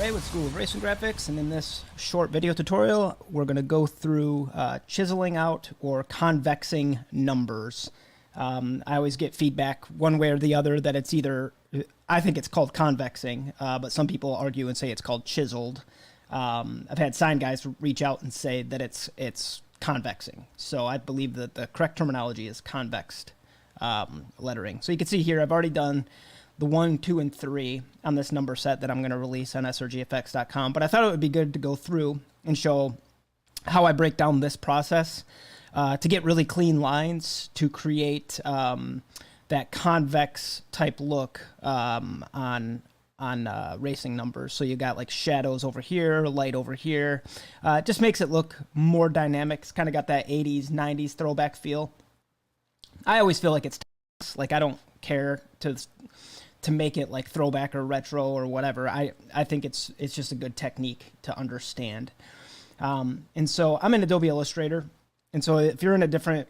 Ray with School of Racing Graphics, and in this short video tutorial we're going to go through chiseling out or convexing numbers. I always get feedback one way or the other that it's either, I think it's called convexing, but some people argue and say it's called chiseled. I've had sign guys reach out and say that it's convexing, so I believe that the correct terminology is convexed lettering. So you can see here I've already done the 1, 2, and 3 on this number set that I'm going to release on srgfx.com. But I thought it would be good to go through and show how I break down this process to get really clean lines to create that convex type look on racing numbers. So you got like shadows over here, light over here. It just makes it look more dynamic. It's kind of got that 80s, 90s throwback feel. I always feel like it's like I don't care to make it like throwback or retro or whatever. I think it's just a good technique to understand. And so I'm in Adobe Illustrator. And so if you're in a different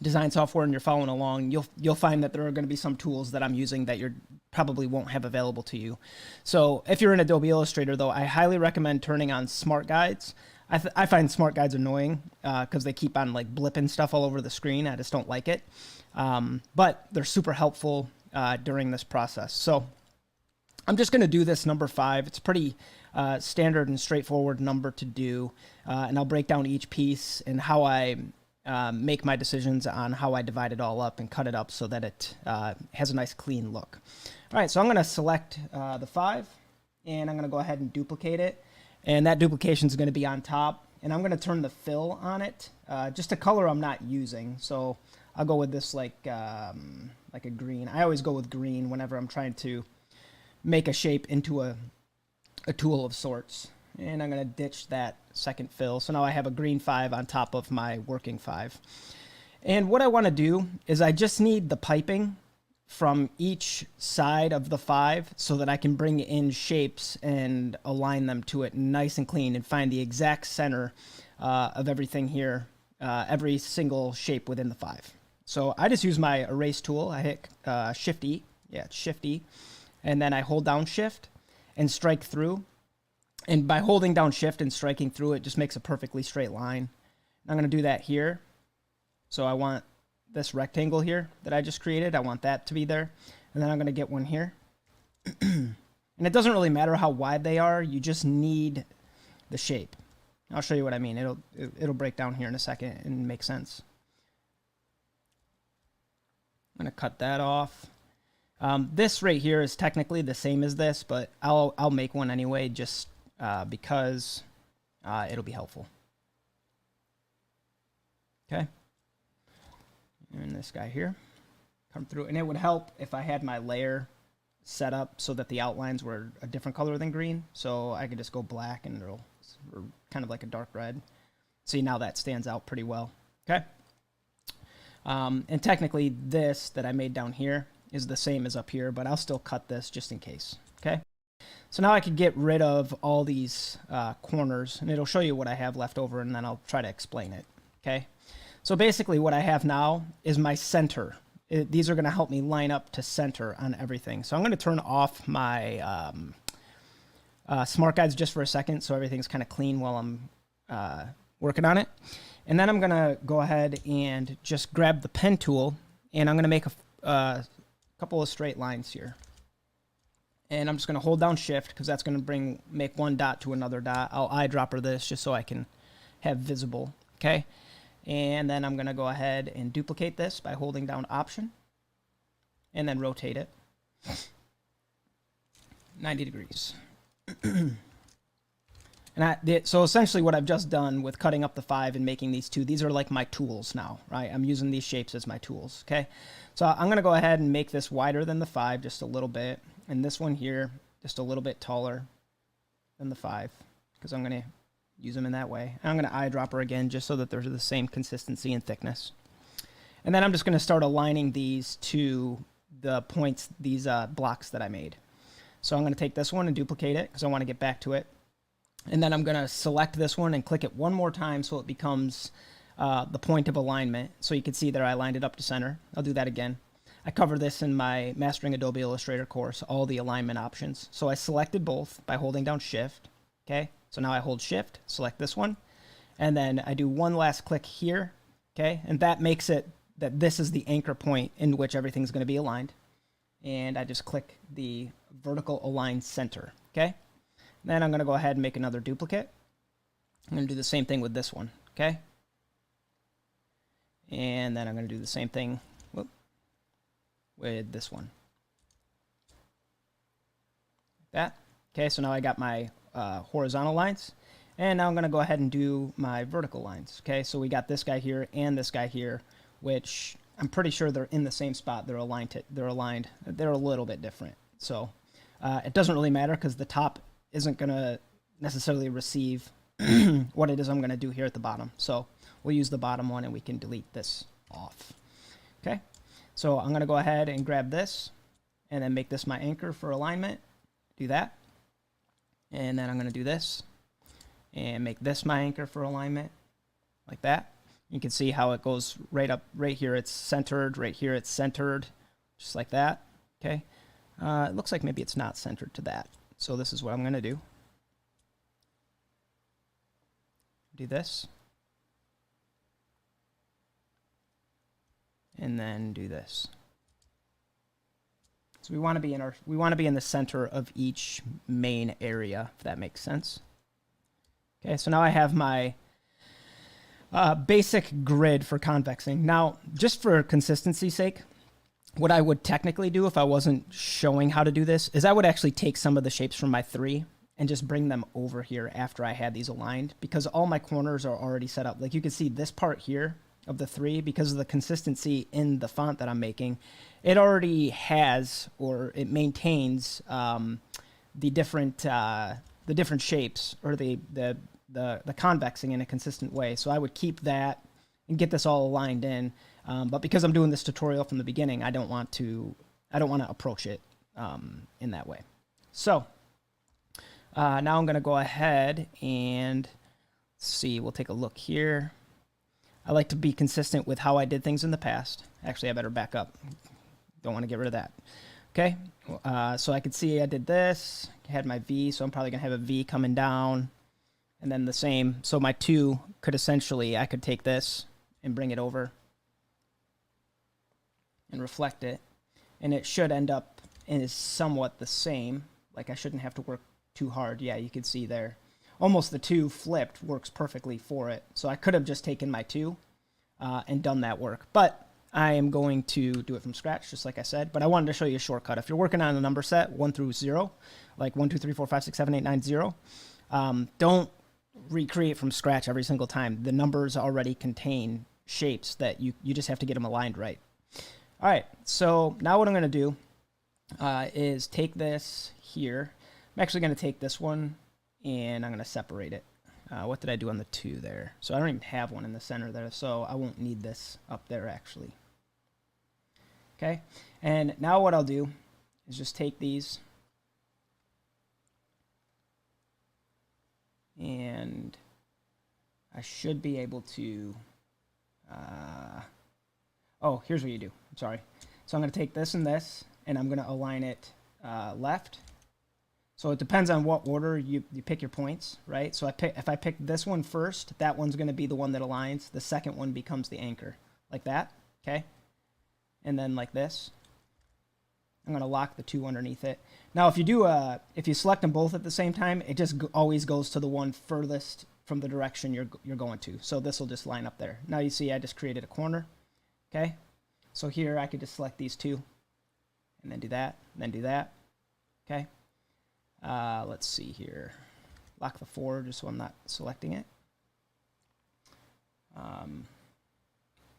design software and you're following along, you'll find that there are going to be some tools that I'm using that you probably won't have available to you. So if you're in Adobe Illustrator, though, I highly recommend turning on Smart Guides. I find Smart Guides annoying because they keep on like blipping stuff all over the screen. I just don't like it. But they're super helpful during this process. So I'm just going to do this number 5. It's pretty standard and straightforward number to do. And I'll break down each piece and how I make my decisions on how I divide it all up and cut it up so that it has a nice clean look. All right, so I'm going to select the 5 and I'm going to go ahead and duplicate it. And that duplication is going to be on top. And I'm going to turn the fill on it, just a color I'm not using. So I'll go with this like a green. I always go with green whenever I'm trying to make a shape into a tool of sorts. And I'm going to ditch that second fill. So now I have a green 5 on top of my working 5. And what I want to do is I just need the piping from each side of the 5 so that I can bring in shapes and align them to it nice and clean and find the exact center of everything here, every single shape within the 5. So I just use my erase tool. I hit Shift E, it's Shift E, and then I hold down Shift and strike through. And by holding down Shift and striking through, it just makes a perfectly straight line. I'm going to do that here. So I want this rectangle here that I just created. I want that to be there. And then I'm going to get one here. And it doesn't really matter how wide they are. You just need the shape. I'll show you what I mean. It'll break down here in a second and make sense. I'm going to cut that off. This right here is technically the same as this, but I'll make one anyway just because it'll be helpful. Okay. And this guy here, come through. And it would help if I had my layer set up so that the outlines were a different color than green. So I could just go black and it'll kind of like a dark red. See, now that stands out pretty well. Okay. And technically this that I made down here is the same as up here, but I'll still cut this just in case. Okay. So now I could get rid of all these corners and it'll show you what I have left over and then I'll try to explain it. Okay. So basically what I have now is my center. These are going to help me line up to center on everything. So I'm going to turn off my Smart Guides just for a second so everything's kind of clean while I'm working on it. And then I'm going to go ahead and just grab the pen tool and I'm going to make a couple of straight lines here. And I'm just going to hold down Shift because that's going to make one dot to another dot. I'll eyedropper this just so I can have visible. Okay. And then I'm going to go ahead and duplicate this by holding down Option and then rotate it 90 degrees. So essentially what I've just done with cutting up the 5 and making these 2, these are like my tools now, right? I'm using these shapes as my tools, okay? So I'm going to go ahead and make this wider than the 5 just a little bit. And this one here just a little bit taller than the 5 because I'm going to use them in that way. And I'm going to eyedropper again just so that they're the same consistency and thickness. And then I'm just going to start aligning these to the points, these blocks that I made. So I'm going to take this one and duplicate it because I want to get back to it. And then I'm going to select this one and click it one more time so it becomes the point of alignment. So you can see that I lined it up to center. I'll do that again. I cover this in my Mastering Adobe Illustrator course, all the alignment options. So I selected both by holding down Shift. Okay, so now I hold Shift, select this one, and then I do one last click here. Okay, and that makes it that this is the anchor point in which everything's going to be aligned. And I just click the vertical align center. Okay, then I'm going to go ahead and make another duplicate. I'm going to do the same thing with this one. Okay, and then I'm going to do the same thing with this one. Like that. Okay, so now I got my horizontal lines, and now I'm going to go ahead and do my vertical lines. Okay, so we got this guy here and this guy here, which I'm pretty sure they're in the same spot. They're aligned. They're a little bit different. So it doesn't really matter because the top isn't going to necessarily receive what it is I'm going to do here at the bottom. So we'll use the bottom one, and we can delete this off. Okay, so I'm going to go ahead and grab this and then make this my anchor for alignment. Do that. And then I'm going to do this and make this my anchor for alignment, like that. You can see how it goes right up, right here it's centered, right here it's centered, just like that. Okay, it looks like maybe it's not centered to that. So this is what I'm going to do. Do this. And then do this. So we want to be in the center of each main area, if that makes sense. Okay, so now I have my basic grid for convexing. Now, just for consistency's sake, what I would technically do if I wasn't showing how to do this is I would actually take some of the shapes from my 3 and just bring them over here after I had these aligned, because all my corners are already set up. Like you can see this part here of the 3, because of the consistency in the font that I'm making, it already has, or it maintains the different shapes, or the convexing in a consistent way. So I would keep that and get this all aligned in. But because I'm doing this tutorial from the beginning, I don't want to approach it in that way. So now I'm going to go ahead and see. We'll take a look here. I like to be consistent with how I did things in the past. Actually, I better back up. Don't want to get rid of that. Okay, so I could see I did this, had my V, so I'm probably going to have a V coming down, and then the same. So my 2 could essentially, I could take this and bring it over and reflect it, and it should end up is somewhat the same. Like I shouldn't have to work too hard. Yeah, you can see there. Almost the 2 flipped works perfectly for it. So I could have just taken my 2 and done that work. But I am going to do it from scratch, just like I said. But I wanted to show you a shortcut. If you're working on a number set 1 through 0, like 1, 2, 3, 4, 5, 6, 7, 8, 9, 0, don't recreate from scratch every single time. The numbers already contain shapes that you just have to get them aligned right. All right, so now what I'm going to do is take this here. I'm actually going to take this one, and I'm going to separate it. What did I do on the 2 there? So I don't even have one in the center there, so I won't need this up there actually. Okay, and now what I'll do is just take these, and I should be able to, oh, here's what you do. I'm sorry. So I'm going to take this and this, and I'm going to align it left. So it depends on what order you pick your points, right? So if I pick this one first, that one's going to be the one that aligns. The second one becomes the anchor, like that, okay? And then like this. I'm going to lock the 2 underneath it. Now, if you select them both at the same time, it just always goes to the one furthest from the direction you're going to. So this will just line up there. Now you see I just created a corner, okay? So here I could just select these 2, and then do that, and then do that, okay? Let's see here. Lock the 4 just so I'm not selecting it.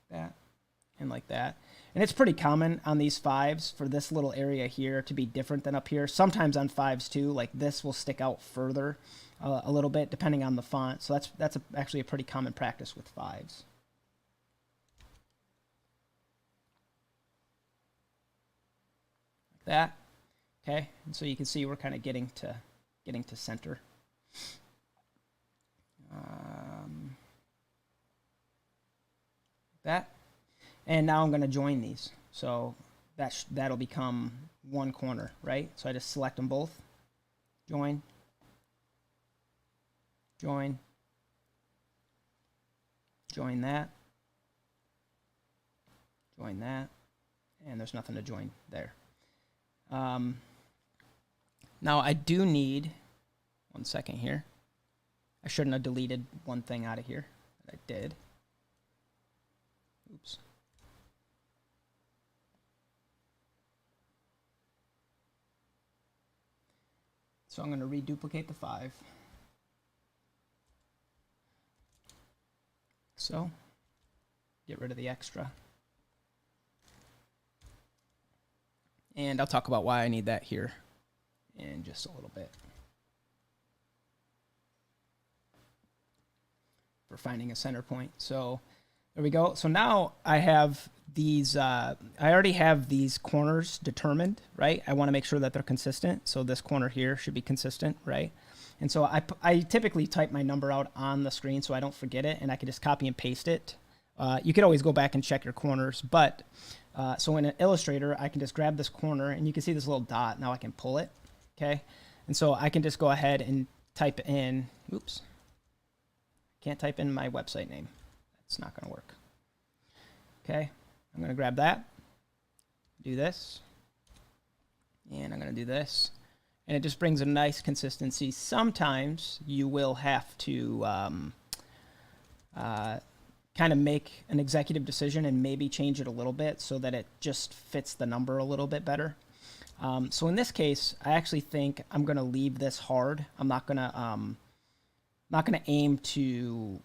That and like that. And it's pretty common on these 5s for this little area here to be different than up here. Sometimes on 5s too, like this will stick out further a little bit depending on the font. So that's actually a pretty common practice with 5s. Like that. Okay, and so you can see we're kind of getting to center. That, and now I'm going to join these. So that'll become one corner, right? So I just select them both, join, join, join that, and there's nothing to join there. Now I do need, 1 second here. I shouldn't have deleted one thing out of here, but I did. Oops. So I'm going to reduplicate the 5. So, get rid of the extra. And I'll talk about why I need that here in just a little bit. For finding a center point. So there we go. So now I have these, I already have these corners determined, right? I want to make sure that they're consistent. So this corner here should be consistent, right? And so I typically type my number out on the screen so I don't forget it, and I can just copy and paste it. You could always go back and check your corners, but so in an Illustrator, I can just grab this corner, and you can see this little dot. Now I can pull it, okay? And so I can just go ahead and type in, oops, can't type in my website name. That's not going to work. Okay, I'm going to grab that, do this, and I'm going to do this. And it just brings a nice consistency. Sometimes you will have to kind of make an executive decision and maybe change it a little bit so that it just fits the number a little bit better. So in this case, I actually think I'm going to leave this hard. I'm not going to aim to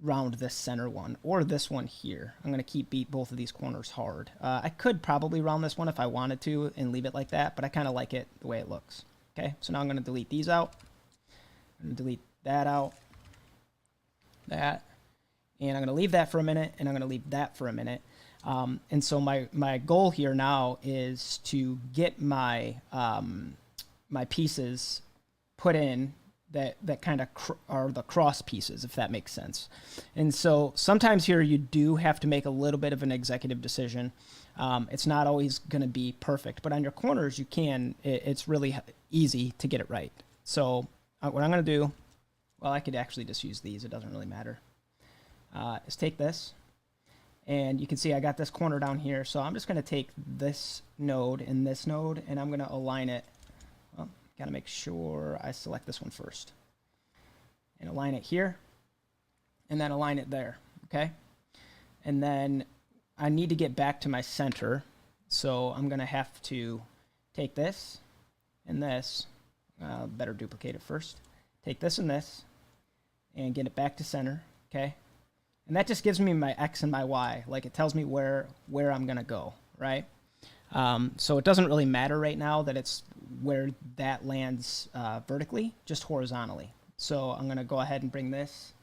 round this center one or this one here. I'm going to keep both of these corners hard. I could probably round this one if I wanted to and leave it like that, but I kind of like it the way it looks. Okay, so now I'm going to delete these out. I'm going to delete that out, and I'm going to leave that for a minute, and I'm going to leave that for a minute. And so my goal here now is to get my my pieces put in that kind of are the cross pieces, if that makes sense. And so sometimes here you do have to make a little bit of an executive decision. It's not always going to be perfect, but on your corners you can. It's really easy to get it right. So what I'm going to do, well, I could actually just use these. It doesn't really matter. Is take this, and you can see I got this corner down here. So I'm just going to take this node and this node, and I'm going to align it. Well, got to make sure I select this one first, and align it here, and then align it there. Okay, and then I need to get back to my center, so I'm going to have to take this and this. Better duplicate it first. Take this and this, and get it back to center. Okay. And that just gives me my X and my Y. Like, it tells me where I'm going to go, right? So it doesn't really matter right now that it's where that lands vertically, just horizontally. So I'm going to go ahead and bring this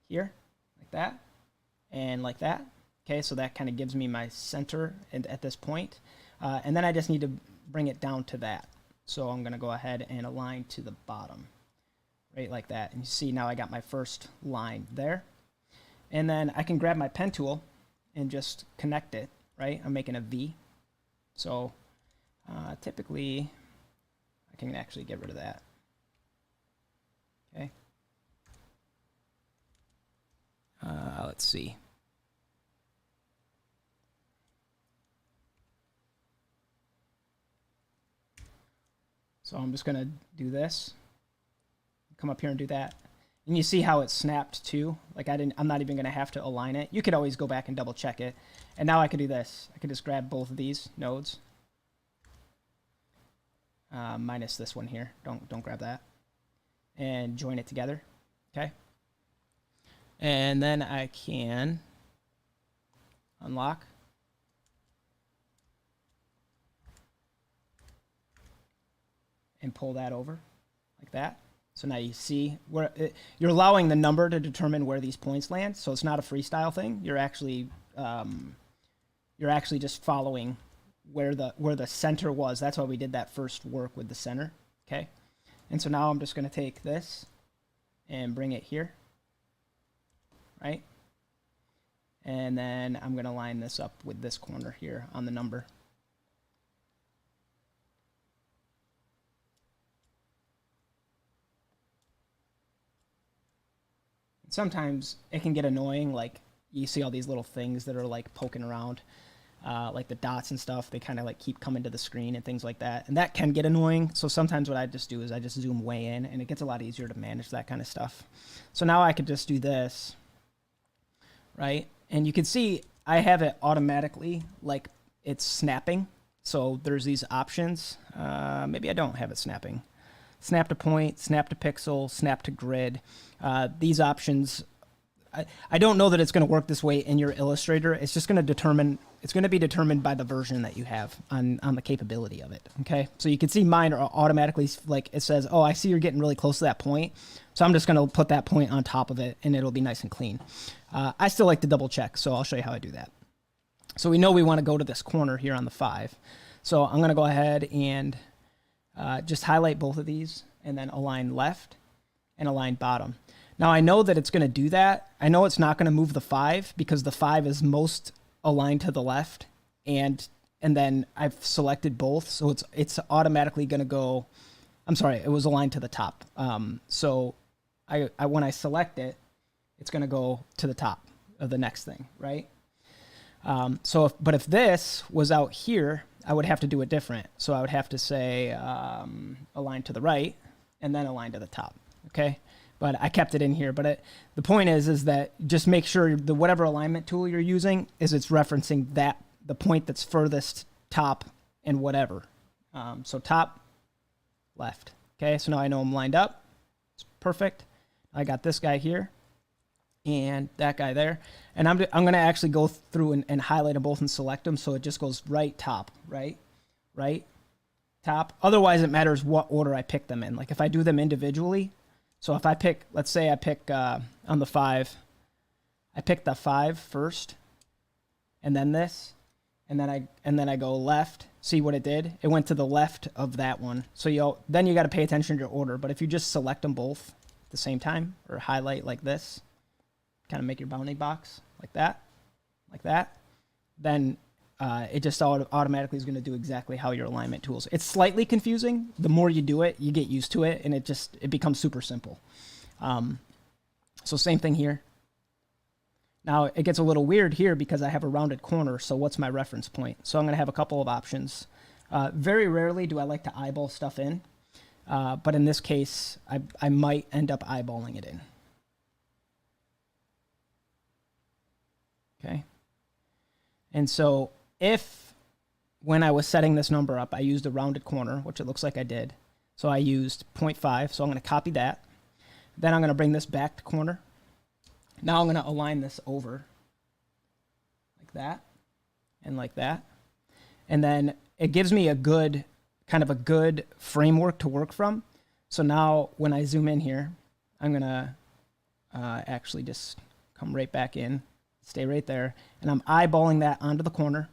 here, like that, and like that. Okay, so that kind of gives me my center at this point. And then I just need to bring it down to that. So I'm going to go ahead and align to the bottom, right, like that. And you see now I got my first line there. And then I can grab my pen tool and just connect it, right? I'm making a V. So typically, I can actually get rid of that. Okay. Let's see. So I'm just going to do this. Come up here and do that. And you see how it snapped too? Like I'm not even going to have to align it. You could always go back and double check it. And now I can do this. I can just grab both of these nodes. Minus this one here. Don't grab that. And join it together. Okay. And then I can unlock. And pull that over like that. So now you see where you're allowing the number to determine where these points land. So it's not a freestyle thing. You're actually just following where the center was. That's why we did that first work with the center. Okay. And so now I'm just going to take this and bring it here. Right. And then I'm going to line this up with this corner here on the number. sometimes it can get annoying. Like you see all these little things that are like poking around, like the dots and stuff. They kind of like keep coming to the screen and things like that. And that can get annoying. So sometimes what I just do is I just zoom way in, and it gets a lot easier to manage that kind of stuff. So now I could just do this, right? And you can see I have it automatically like it's snapping. So there's these options. Maybe I don't have it snapping. Snap to point, snap to pixel, snap to grid. These options, I don't know that it's going to work this way in your Illustrator. It's just going to be determined by the version that you have on the capability of it. Okay, so you can see mine are automatically like it says, oh, I see you're getting really close to that point. So I'm just going to put that point on top of it, and it'll be nice and clean. I still like to double check, so I'll show you how I do that. So we know we want to go to this corner here on the 5. So I'm going to go ahead and just highlight both of these and then align left and align bottom. Now I know that it's going to do that. I know it's not going to move the 5 because the 5 is most aligned to the left, and then I've selected both, so it's automatically going to go. I'm sorry, it was aligned to the top. So I when I select it, it's going to go to the top of the next thing, right? But if this was out here, I would have to do it different. So I would have to say align to the right and then align to the top. Okay, but I kept it in here. But the point is that just make sure the whatever alignment tool you're using is it's referencing the point that's furthest top and whatever. So top, left. Okay, so now I know I'm lined up. It's perfect. I got this guy here and that guy there. And I'm going to actually go through and highlight them both and select them so it just goes right, top, right, top. Otherwise, it matters what order I pick them in. Like if I do them individually, so if I pick, let's say I pick on the 5, I pick the 5 first, and then this, and then I go left. See what it did? It went to the left of that one. So then you got to pay attention to your order. But if you just select them both at the same time or highlight like this, kind of make your bounding box like that, then it just automatically is going to do exactly how your alignment tools. It's slightly confusing. The more you do it, you get used to it, and it becomes super simple. So same thing here. Now it gets a little weird here because I have a rounded corner. So what's my reference point? So I'm going to have a couple of options. Very rarely do I like to eyeball stuff in, but in this case, I might end up eyeballing it in. Okay. And so if when I was setting this number up, I used a rounded corner, which it looks like I did. So I used 0.5. So I'm going to copy that. Then I'm going to bring this back to corner. Now I'm going to align this over like that and like that. And then it gives me a good framework to work from. So now when I zoom in here, I'm going to actually just come right back in. Stay right there, and I'm eyeballing that onto the corner.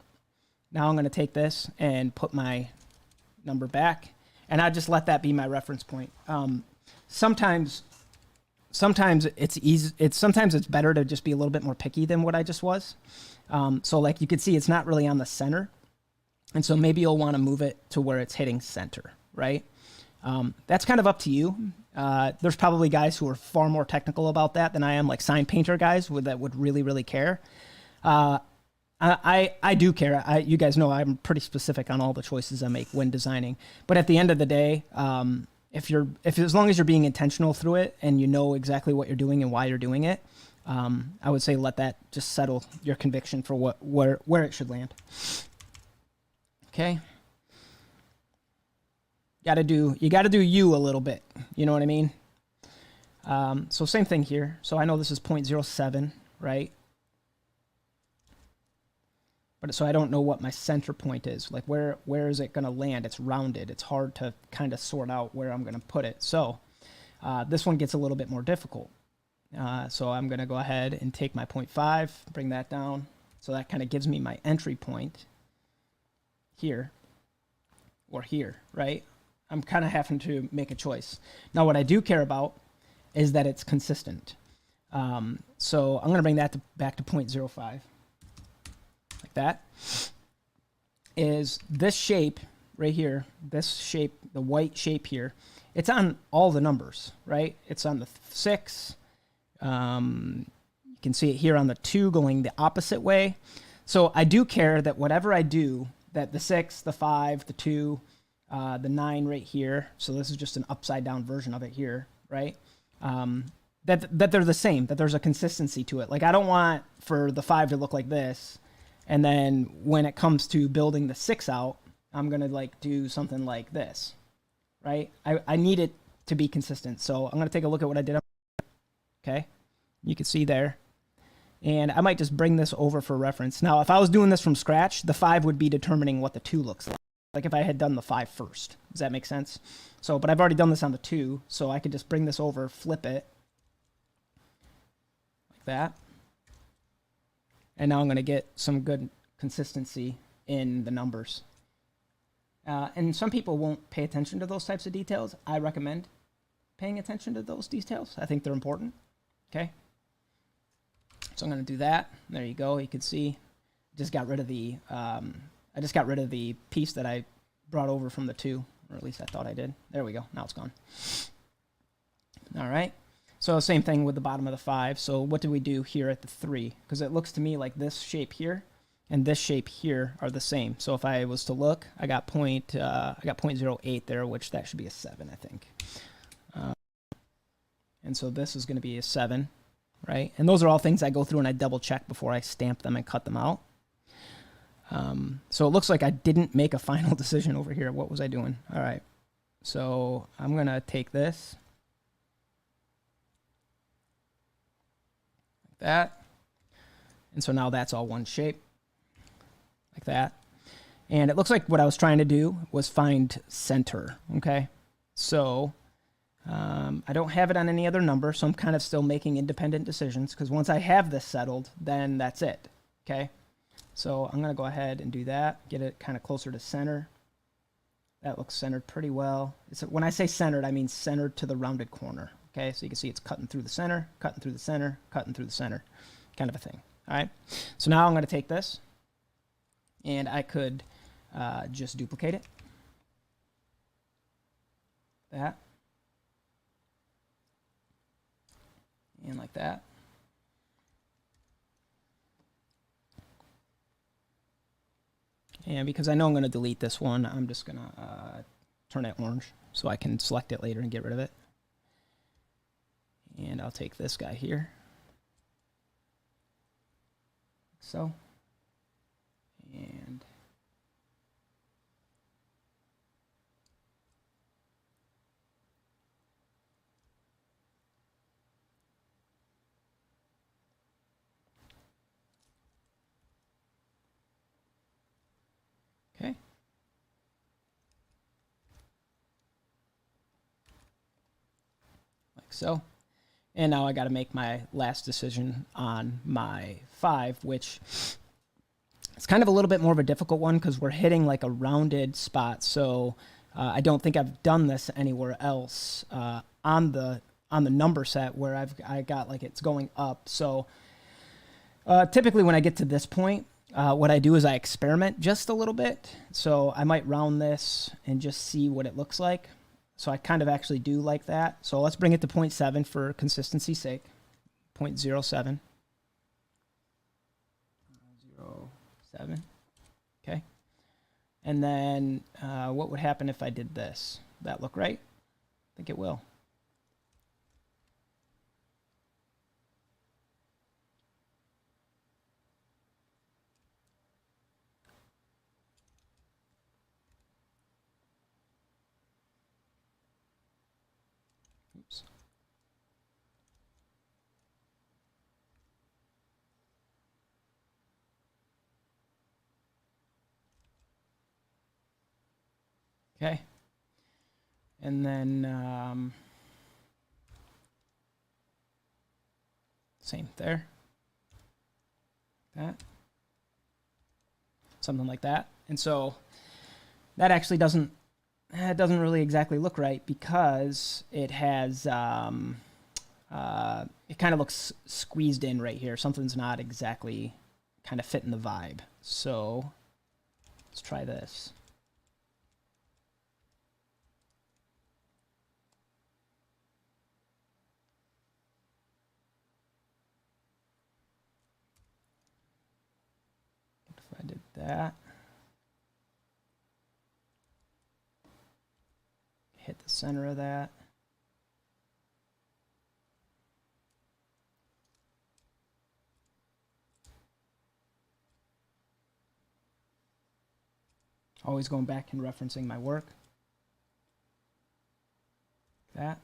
Now I'm going to take this and put my number back, and I just let that be my reference point. Sometimes it's easy. Sometimes it's better to just be a little bit more picky than what I just was. So like you can see, it's not really on the center, and so maybe you'll want to move it to where it's hitting center, right? That's kind of up to you. There's probably guys who are far more technical about that than I am, like sign painter guys that would really, really care. I do care. You guys know I'm pretty specific on all the choices I make when designing. But at the end of the day, as long as you're being intentional through it and you know exactly what you're doing and why you're doing it, I would say let that just settle your conviction for where it should land. Okay. You got to do you a little bit. You know what I mean? So same thing here. So I know this is 0.07, right? But so I don't know what my center point is. Like where is it going to land? It's rounded. It's hard to kind of sort out where I'm going to put it. So this one gets a little bit more difficult. So I'm going to go ahead and take my 0.5, bring that down. So that kind of gives me my entry point here or here, right? I'm kind of having to make a choice. Now, what I do care about is that it's consistent. So I'm going to bring that back to 0.05, like that. Is this shape right here, this shape, the white shape here, it's on all the numbers, right? It's on the 6, You can see it here on the 2 going the opposite way. So I do care that whatever I do, that the 6, the 5, the 2, the 9 right here, so this is just an upside down version of it here, right? That they're the same, that there's a consistency to it. Like I don't want for the 5 to look like this, and then when it comes to building the 6 out, I'm gonna like do something like this, right? I need it to be consistent. So I'm gonna take a look at what I did. Okay, you can see there. And I might just bring this over for reference. Now, if I was doing this from scratch, the 5 would be determining what the 2 looks like if I had done the 5 first. Does that make sense? So, but I've already done this on the 2, so I could just bring this over, flip it, like that. And now I'm going to get some good consistency in the numbers. And some people won't pay attention to those types of details. I recommend paying attention to those details. I think they're important. Okay. So I'm going to do that. There you go. You can see, just got rid of the, I just got rid of the piece that I brought over from the 2, or at least I thought I did. There we go. Now it's gone. All right. So same thing with the bottom of the 5. So what do we do here at the 3? Because it looks to me like this shape here and this shape here are the same. So if I was to look, I got 0.08 there, which that should be a 7, I think. And so this is going to be a 7. Right? And those are all things I go through and I double check before I stamp them and cut them out. So it looks like I didn't make a final decision over here. What was I doing? All right. So I'm going to take this like that. And so now that's all one shape like that. And it looks like what I was trying to do was find center. Okay. So I don't have it on any other number, so I'm kind of still making independent decisions because once I have this settled, then that's it. Okay, so I'm going to go ahead and do that, get it kind of closer to center. That looks centered pretty well. When I say centered, I mean centered to the rounded corner. Okay, so you can see it's cutting through the center, cutting through the center, cutting through the center, kind of a thing. All right, so now I'm going to take this and I could just duplicate it. That. And like that. And because I know I'm going to delete this one, I'm just going to turn it orange so I can select it later and get rid of it. And I'll take this guy here. So. And okay. Like so. And now I got to make my last decision on my 5, which it's kind of a little bit more of a difficult one because we're hitting like a rounded spot. So I don't think I've done this anywhere else on the number set where I got like it's going up. So typically when I get to this point, what I do is I experiment just a little bit. So I might round this and just see what it looks like. So I kind of actually do like that. So let's bring it to 0.7 for consistency's sake. 0.07. 0.07. Okay. And then what would happen if I did this? That look right? I think it will. Oops. Okay. And then same there. That. Something like that. And so that actually doesn't really exactly look right because it has it kind of looks squeezed in right here. Something's not exactly kind of fitting the vibe. So let's try this. that. Hit the center of that. Always going back and referencing my work. That.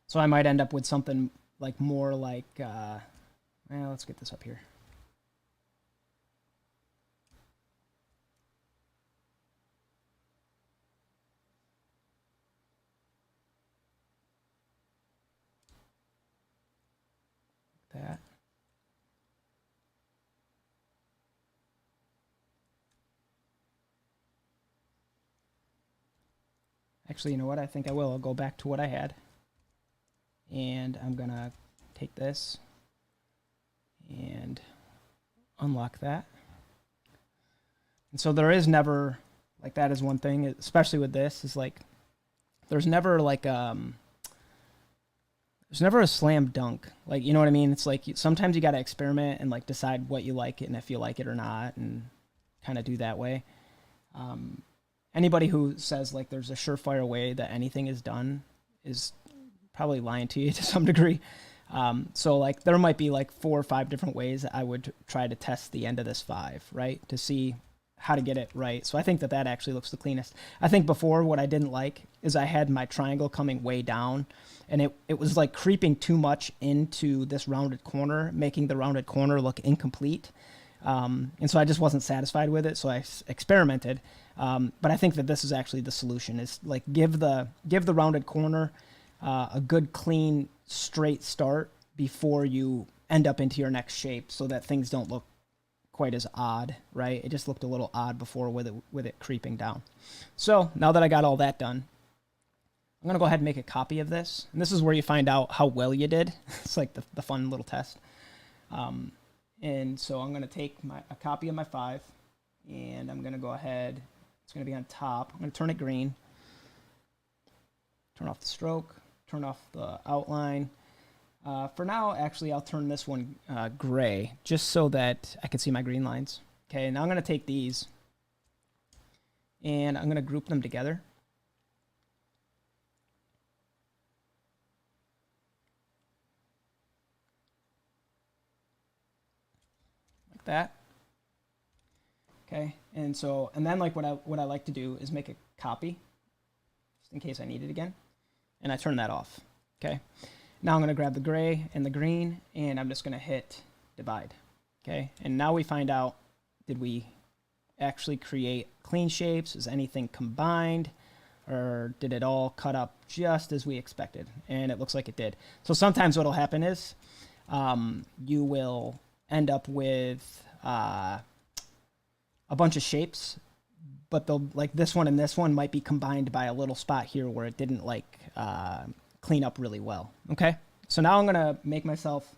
So I might end up with something like more like, well, let's get this up here. That. Actually, you know what? I think I will. I'll go back to what I had. And I'm going to take this and unlock that. And so there is never, like that is one thing, especially with this, is like, there's never like, there's never a slam dunk. Like, you know what I mean? It's like sometimes you got to experiment and like decide what you like and if you like it or not and kind of do that way. Anybody who says like there's a surefire way that anything is done is probably lying to you to some degree. So like there might be like 4 or 5 different ways that I would try to test the end of this 5, right? To see how to get it right. So I think that that actually looks the cleanest. I think before what I didn't like is I had my triangle coming way down and it was like creeping too much into this rounded corner, making the rounded corner look incomplete. And so I just wasn't satisfied with it. So I experimented. But I think that this is actually the solution, is like give the rounded corner a good, clean, straight start before you end up into your next shape so that things don't look quite as odd, right? It just looked a little odd before with it creeping down. So now that I got all that done, I'm going to go ahead and make a copy of this. And this is where you find out how well you did. It's like the fun little test. And so I'm going to take a copy of my 5 and I'm going to go ahead. It's going to be on top. I'm going to turn it green. Turn off the stroke. Turn off the outline. For now, actually, I'll turn this one gray just so that I can see my green lines. Okay, now I'm going to take these and I'm going to group them together. Like that. Okay, and then like what I like to do is make a copy just in case I need it again, and I turn that off. Okay, now I'm going to grab the gray and the green and I'm just going to hit divide. Okay, and now we find out, did we actually create clean shapes? Is anything combined, or did it all cut up just as we expected? And it looks like it did. So sometimes what'll happen is you will end up with a bunch of shapes, but they'll, like this one and this one might be combined by a little spot here where it didn't like clean up really well. Okay, so now I'm gonna make myself,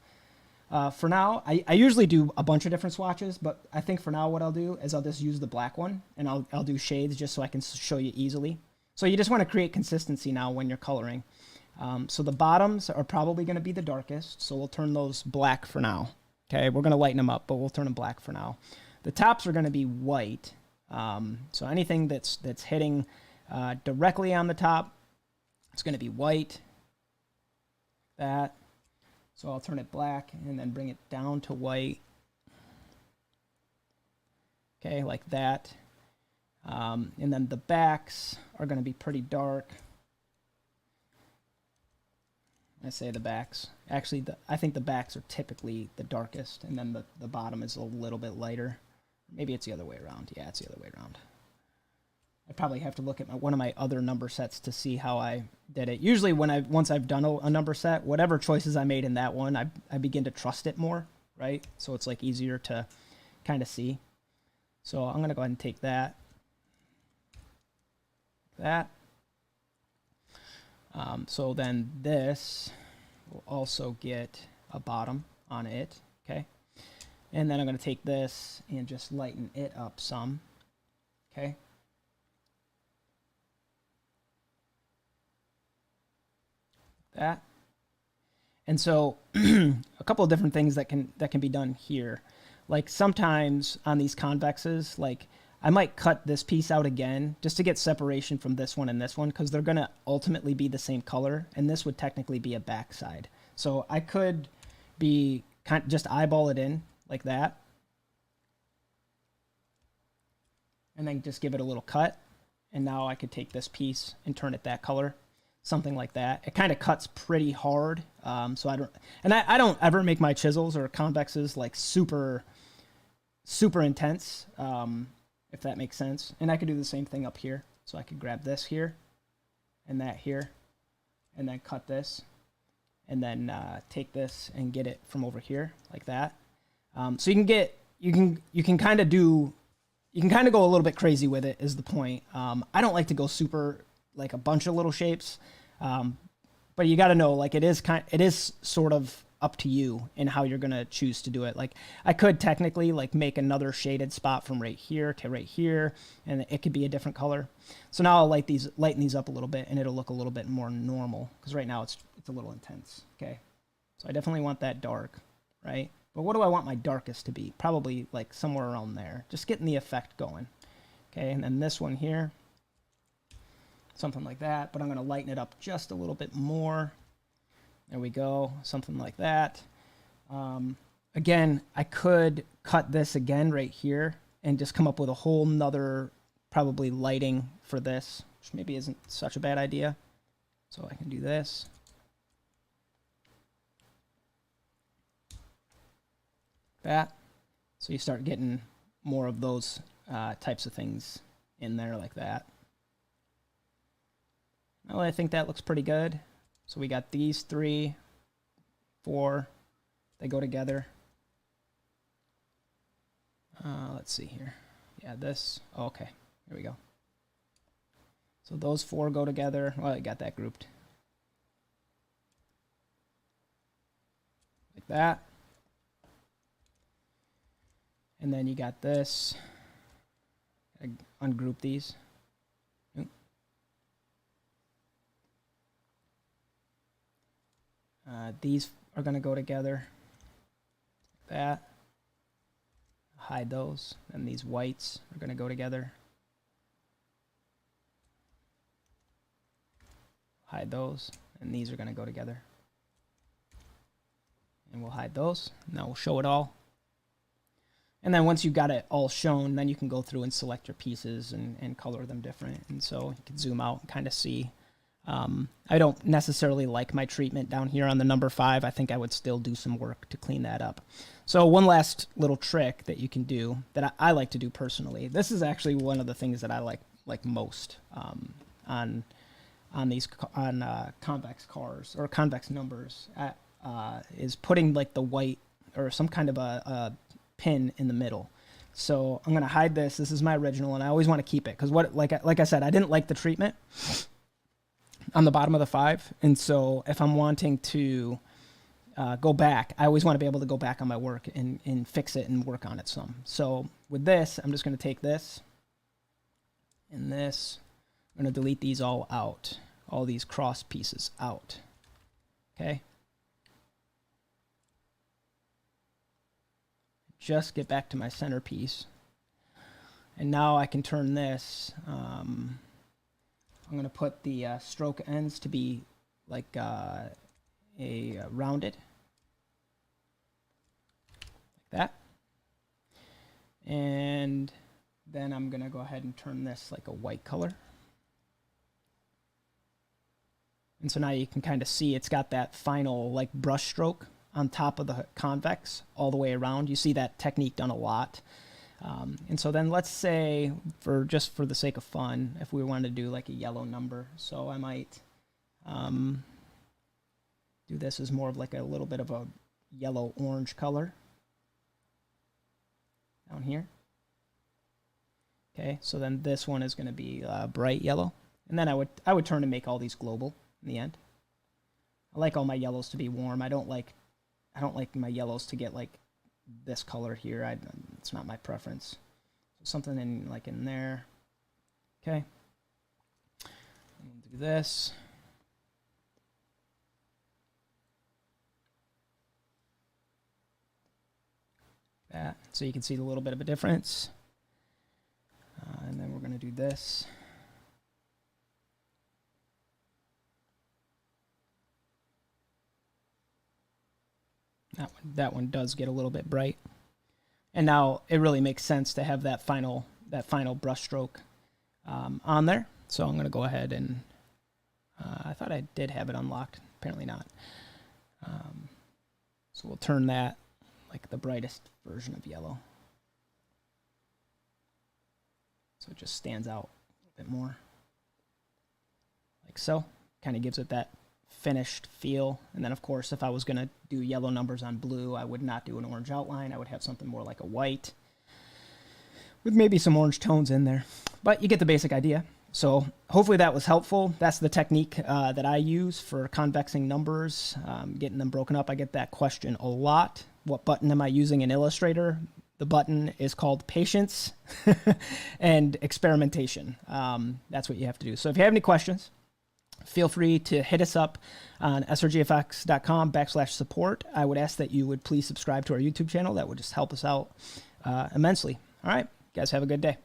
for now, I usually do a bunch of different swatches, but I think for now what I'll do is I'll just use the black one and I'll do shades just so I can show you easily. So you just want to create consistency now when you're coloring. So the bottoms are probably going to be the darkest, so we'll turn those black for now. Okay, we're going to lighten them up, but we'll turn them black for now. The tops are going to be white, so anything that's hitting directly on the top, it's going to be white. That. So I'll turn it black and then bring it down to white. Okay, like that. And then the backs are going to be pretty dark. I say the backs. Actually, I think the backs are typically the darkest, and then the bottom is a little bit lighter. Maybe it's the other way around. Yeah, it's the other way around. I probably have to look at one of my other number sets to see how I did it. Usually once I've done a number set, whatever choices I made in that one, I begin to trust it more, right? So it's like easier to kind of see. So I'm going to go ahead and take that. So then this will also get a bottom on it, okay? And then I'm going to take this and just lighten it up some, okay? That. And so a couple of different things that can be done here. like sometimes on these convexes, like I might cut this piece out again just to get separation from this one and this one, because they're going to ultimately be the same color, and this would technically be a backside. So I could be just eyeball it in like that, and then just give it a little cut. And now I could take this piece and turn it that color, something like that. It kind of cuts pretty hard. So I don't ever make my chisels or convexes like super intense, if that makes sense. And I could do the same thing up here. So I could grab this here and that here, and then cut this, and then take this and get it from over here like that. So you can kind of do. You can kind of go a little bit crazy with it, is the point. I don't like to go super, like a bunch of little shapes, but you got to know, like, it is sort of up to you and how you're going to choose to do it. Like, I could technically, like, make another shaded spot from right here to right here, and it could be a different color. So now I'll lighten these up a little bit, and it'll look a little bit more normal, because right now it's a little intense, okay? So I definitely want that dark, right? But what do I want my darkest to be? Probably like somewhere around there. Just getting the effect going. Okay, and then this one here, something like that. But I'm going to lighten it up just a little bit more. There we go, something like that. Again, I could cut this again right here and just come up with a whole nother probably lighting for this, which maybe isn't such a bad idea. So I can do this. That. So you start getting more of those types of things in there like that. Well, I think that looks pretty good. So we got these 3, 4, they go together. Let's see here. Yeah, this. Oh, okay, here we go. So those 4 go together. Well, I got that grouped. Like that. And then you got this. I ungroup these. These are going to go together. Like that. Hide those. And these whites are going to go together. Hide those. And these are going to go together. And we'll hide those. Now we'll show it all. And then once you've got it all shown, then you can go through and select your pieces and color them different. And so you can zoom out and kind of see. I don't necessarily like my treatment down here on the number 5. I think I would still do some work to clean that up. So one last little trick that you can do that I like to do personally. This is actually one of the things that I like most on convex cars or convex numbers is putting like the white or some kind of a pin in the middle. So I'm going to hide this. This is my original, and I always want to keep it because like I said, I didn't like the treatment on the bottom of the 5, and so if I'm wanting to go back, I always want to be able to go back on my work and fix it and work on it some. So with this, I'm just going to take this and this. I'm going to delete these all out, all these cross pieces out. Okay. Just get back to my centerpiece. And now I can turn this. I'm going to put the stroke ends to be like a rounded. Like that. And then I'm going to go ahead and turn this like a white color. And so now you can kind of see it's got that final like brush stroke on top of the convex all the way around. You see that technique done a lot. And so then let's say, just for the sake of fun, if we wanted to do like a yellow number, so I might do this as more of like a little bit of a yellow-orange color down here. Okay, so then this one is going to be bright yellow. And then I would turn and make all these global in the end. I like all my yellows to be warm. I don't like my yellows to get like this color here. It's not my preference. So something in there. Okay. Do this. that so you can see a little bit of a difference. And then we're going to do this. That one does get a little bit bright. And now it really makes sense to have that final brush stroke on there. So I'm going to go ahead and I thought I did have it unlocked. Apparently not. So we'll turn that like the brightest version of yellow. So it just stands out a bit more. Like so. Kind of gives it that finished feel. And then of course if I was going to do yellow numbers on blue, I would not do an orange outline. I would have something more like a white with maybe some orange tones in there. But you get the basic idea. So hopefully that was helpful. That's the technique that I use for convexing numbers, getting them broken up. I get that question a lot. What button am I using in Illustrator? The button is called patience and experimentation. That's what you have to do. So if you have any questions, feel free to hit us up on srgfx.com/support. I would ask that you would please subscribe to our YouTube channel. That would just help us out immensely. All right, guys, have a good day.